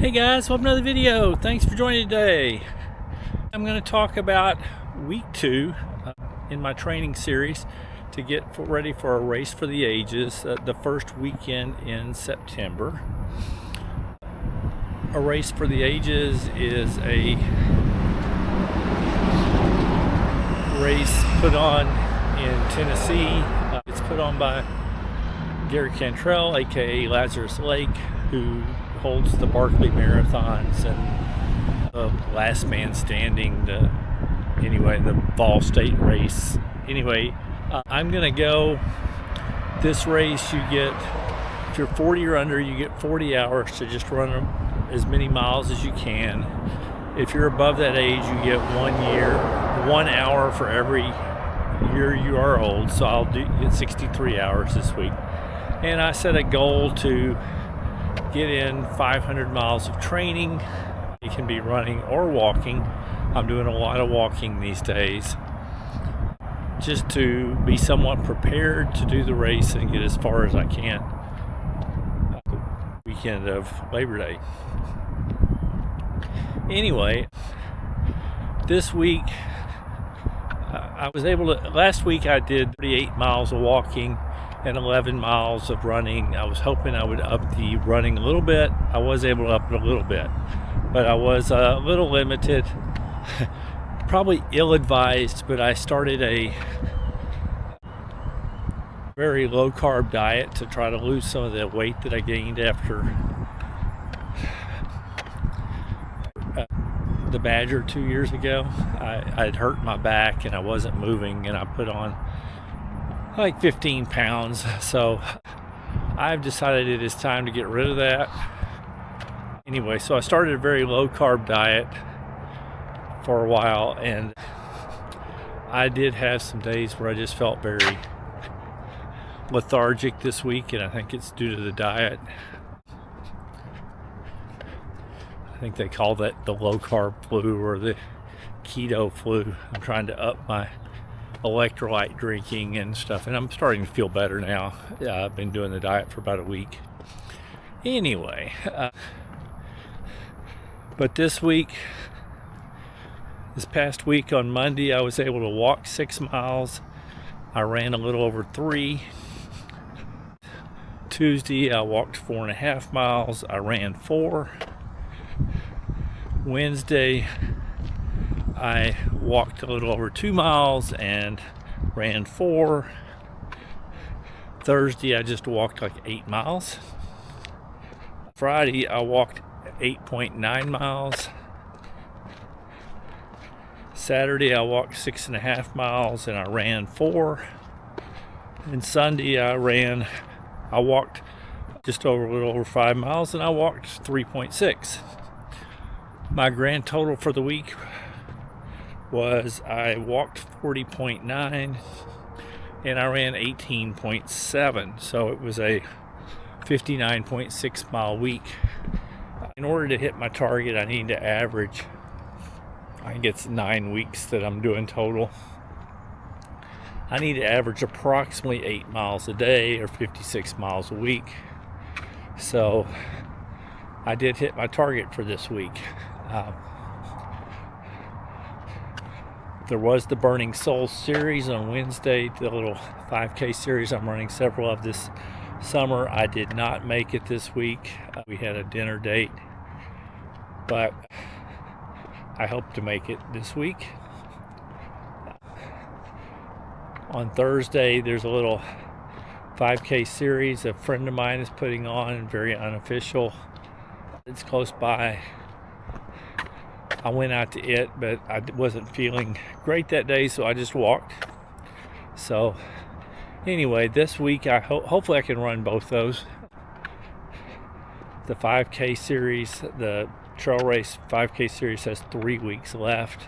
Hey guys, welcome to another video. Thanks for joining today. I'm going to talk about week 2 in my training series to get ready for a race for the ages, the first weekend in September. A race for the ages is a race put on in Tennessee. It's put on by Gary Cantrell, aka Lazarus Lake, who holds the Barkley Marathons and the Last Man Standing, the Ball State race. I'm gonna go this race. You get, if you're 40 or under, you get 40 hours to just run as many miles as you can. If you're above that age, you get 1 hour for every year you are old. So I'll get 63 hours this week. And I set a goal to get in 500 miles of training. It can be running or walking. I'm doing a lot of walking these days, just to be somewhat prepared to do the race and get as far as I can weekend of Labor Day. Anyway, this week I was able to, last week I did 38 miles of walking and 11 miles of running. I was hoping I would up the running a little bit. I was able to up it a little bit, but I was a little limited, probably ill-advised, but I started a very low-carb diet to try to lose some of the weight that I gained after the Badger 2 years ago. I'd hurt my back and I wasn't moving, and I put on like 15 pounds. So I've decided it is time to get rid of that. Anyway, so I started a very low carb diet for a while, and I did have some days where I just felt very lethargic this week, and I think it's due to the diet. I think they call that the low carb flu or the keto flu. I'm trying to up my electrolyte drinking and stuff, and I'm starting to feel better now. I've been doing the diet for about a week. Anyway, but this past week on Monday, I was able to walk 6 miles. I ran a little over 3. Tuesday, I walked 4.5 miles. I ran 4. Wednesday, I walked a little over 2 miles and ran 4. Thursday, I just walked like 8 miles. Friday, I walked 8.9 miles. Saturday, I walked 6.5 miles and I ran 4. And Sunday, I walked just a little over 5 miles and I walked 3.6. My grand total for the week was I walked 40.9 and I ran 18.7, so it was a 59.6 mile week. In order to hit my target, I need to average, I think it's 9 weeks that I'm doing total. I need to average approximately 8 miles a day or 56 miles a week. So I did hit my target for this week. There was the Burning Soul series on Wednesday, the little 5K series I'm running several of this summer. I did not make it this week. We had a dinner date, but I hope to make it this week. On Thursday, there's a little 5K series a friend of mine is putting on, very unofficial. It's close by. I went out to it, but I wasn't feeling great that day, so I just walked. So anyway, this week hopefully I can run both those. The 5K series, the trail race 5K series, has 3 weeks left.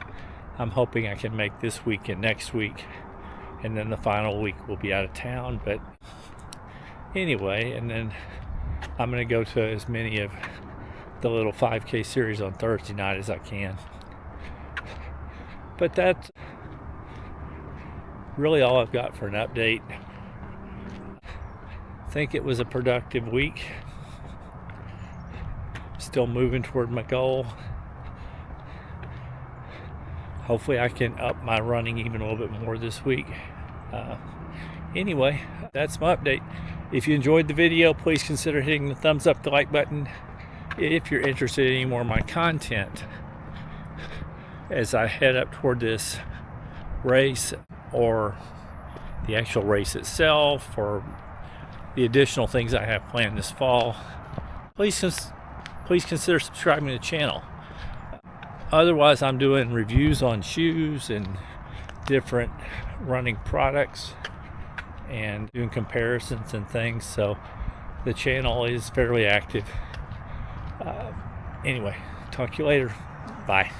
I'm hoping I can make this week and next week, and then the final week we'll be out of town. But anyway, and then I'm going to go to as many of the little 5K series on Thursday night as I can. But that's really all I've got for an update. I think it was a productive week. still moving toward my goal. Hopefully I can up my running even a little bit more this week. Anyway, that's my update. If you enjoyed the video, please consider hitting the thumbs up, the like button. If you're interested in any more of my content as I head up toward this race, or the actual race itself, or the additional things I have planned this fall, please consider subscribing to the channel. Otherwise, I'm doing reviews on shoes and different running products and doing comparisons and things, so the channel is fairly active. Anyway, talk to you later. Bye.